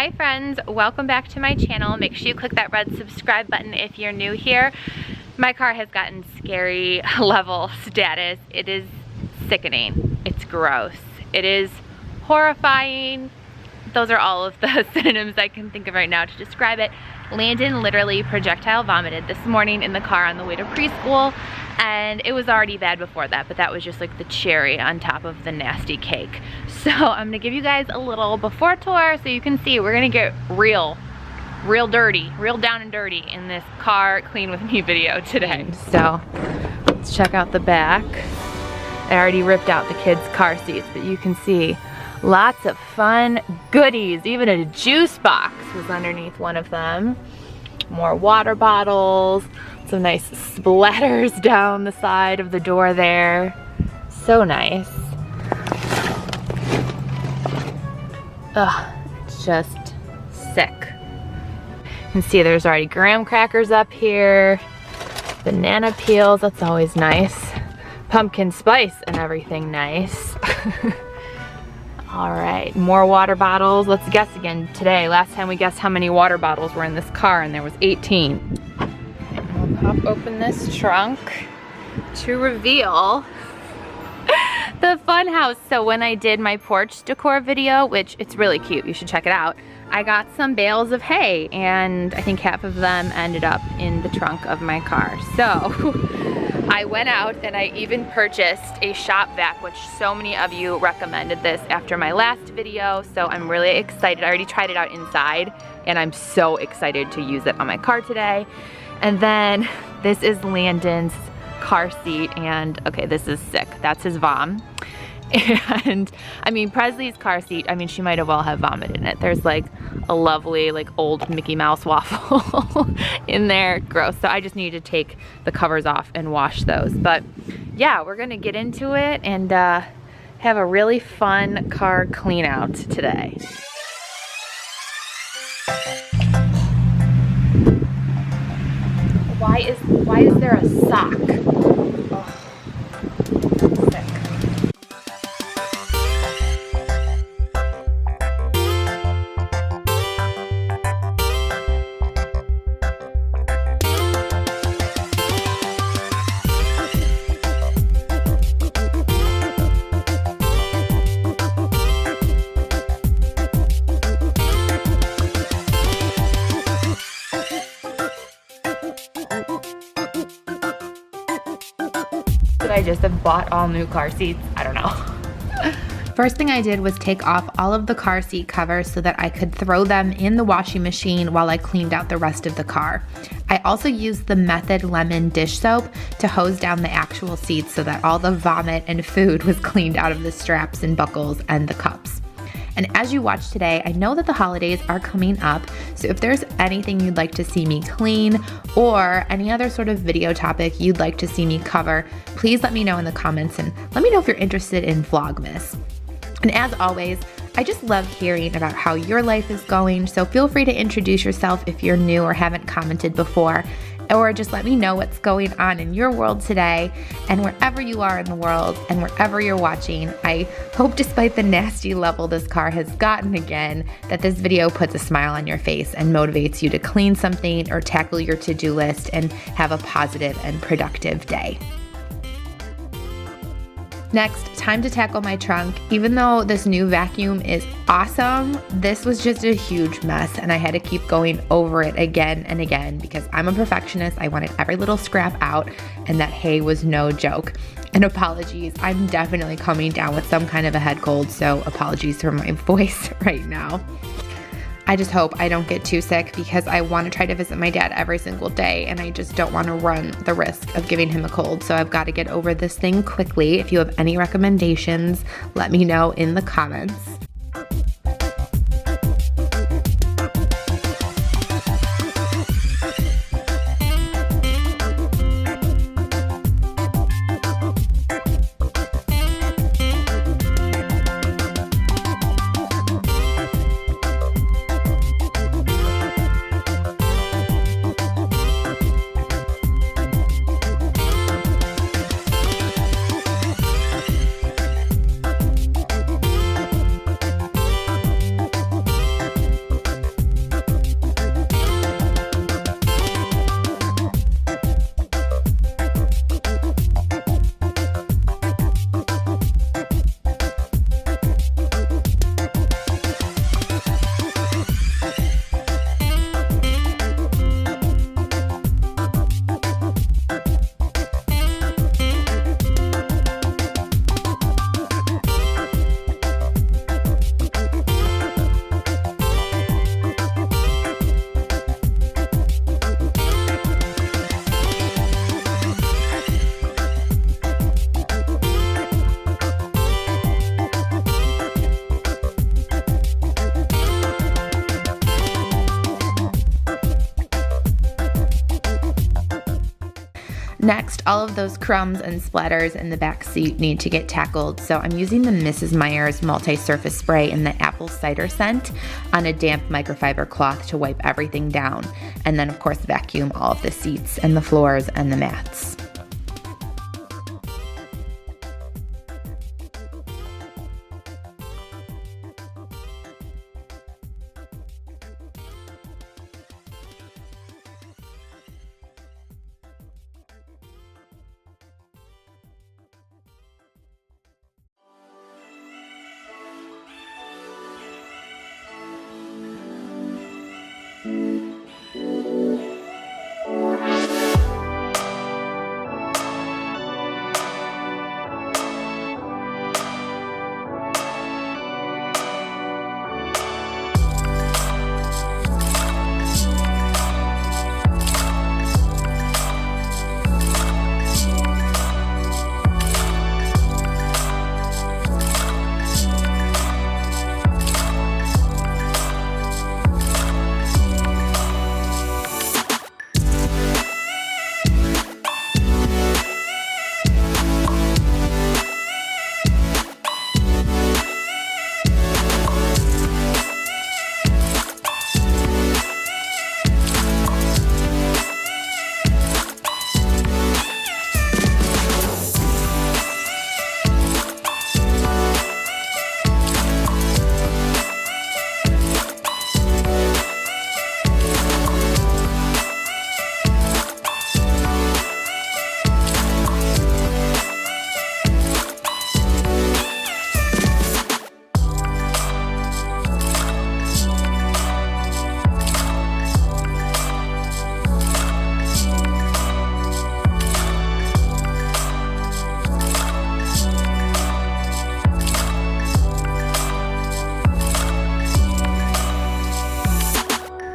Hi friends, welcome back to my channel. Make sure you click that red subscribe button if you're new here. My car has gotten scary level status. It is sickening. It's gross. It is horrifying. Those are all of the synonyms I can think of right now to describe it. Landon literally projectile vomited this morning in the car on the way to preschool, and it was already bad before that, but that was just like the cherry on top of the nasty cake. So I'm gonna give you guys a little before tour so you can see we're gonna get real dirty, real down and dirty in this car clean with me video today. So let's check out the back. I already ripped out the kids' car seats, but you can see lots of fun goodies. Even a juice box was underneath one of them. More water bottles, some nice splatters down the side of the door there. So nice. Ugh, it's just sick. You can see there's already graham crackers up here, banana peels, that's always nice. Pumpkin spice and everything nice. All right, more water bottles. Let's guess again today. Last time we guessed how many water bottles were in this car, and there was 18. We'll pop open this trunk to reveal the fun house. So when I did my porch decor video, which it's really cute, you should check it out, I got some bales of hay, and I think half of them ended up in the trunk of my car. So I went out and I even purchased a shop vac, which so many of you recommended this after my last video, so I'm really excited. I already tried it out inside and I'm so excited to use it on my car today. And then this is Landon's car seat, and okay, this is sick. That's his vom. And I mean, Presley's car seat, I mean, she might have well have vomited in it. There's like a lovely like old Mickey Mouse waffle in there. Gross. So I just need to take the covers off and wash those. But yeah, we're gonna get into it and have a really fun car clean out today. Why is there a sock? Oh, sick. I just have bought all new car seats. I don't know. First thing I did was take off all of the car seat covers so that I could throw them in the washing machine while I cleaned out the rest of the car. I also used the Method Lemon dish soap to hose down the actual seats so that all the vomit and food was cleaned out of the straps and buckles and the cups. And as you watch today, I know that the holidays are coming up, so if there's anything you'd like to see me clean or any other sort of video topic you'd like to see me cover, please let me know in the comments and let me know if you're interested in Vlogmas. And as always, I just love hearing about how your life is going, so feel free to introduce yourself if you're new or haven't commented before, or just let me know what's going on in your world today. And wherever you are in the world and wherever you're watching, I hope despite the nasty level this car has gotten again, that this video puts a smile on your face and motivates you to clean something or tackle your to-do list and have a positive and productive day. Next, time to tackle my trunk. Even though this new vacuum is awesome, this was just a huge mess and I had to keep going over it again and again because I'm a perfectionist. I wanted every little scrap out, and that hay was no joke. And apologies, I'm definitely coming down with some kind of a head cold, so apologies for my voice right now. I just hope I don't get too sick because I want to try to visit my dad every single day and I just don't want to run the risk of giving him a cold. So I've got to get over this thing quickly. If you have any recommendations, let me know in the comments. Next, all of those crumbs and splatters in the back seat need to get tackled, so I'm using the Mrs. Meyer's multi-surface spray in the apple cider scent on a damp microfiber cloth to wipe everything down, and then of course vacuum all of the seats and the floors and the mats.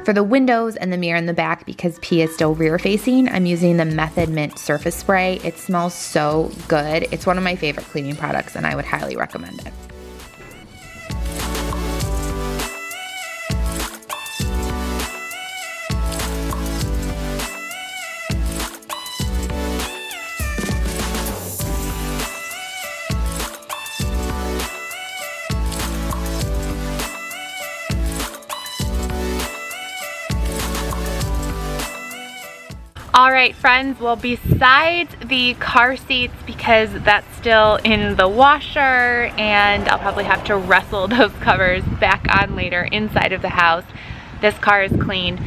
For the windows and the mirror in the back, because P is still rear facing, I'm using the Method Mint Surface Spray. It smells so good. It's one of my favorite cleaning products and I would highly recommend it. All right, friends, well, besides the car seats, because that's still in the washer and I'll probably have to wrestle those covers back on later inside of the house, this car is cleaned.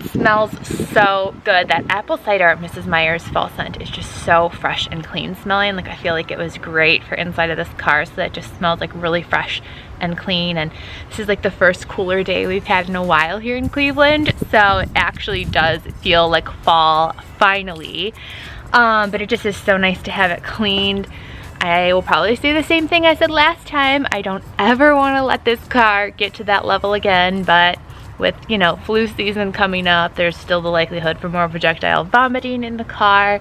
It smells so good. That apple cider Mrs. Meyer's fall scent is just so fresh and clean smelling. Like, I feel like it was great for inside of this car, so that it just smells like really fresh and clean. And this is like the first cooler day we've had in a while here in Cleveland, so it actually does feel like fall finally. But it just is so nice to have it cleaned. I will probably say the same thing I said last time. I don't ever want to let this car get to that level again, but with, you know, flu season coming up, there's still the likelihood for more projectile vomiting in the car.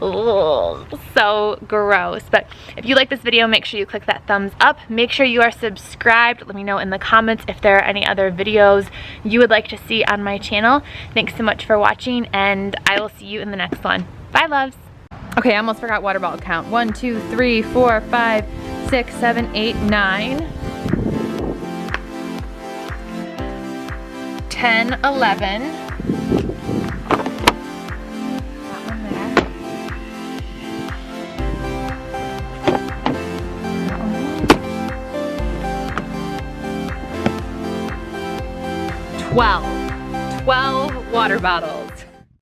Ugh, so gross. But if you like this video, make sure you click that thumbs up. Make sure you are subscribed. Let me know in the comments if there are any other videos you would like to see on my channel. Thanks so much for watching, and I will see you in the next one. Bye, loves. Okay, I almost forgot water bottle count. 1, 2, 3, 4, 5, 6, 7, 8, 9, 10, 11. 12 water bottles.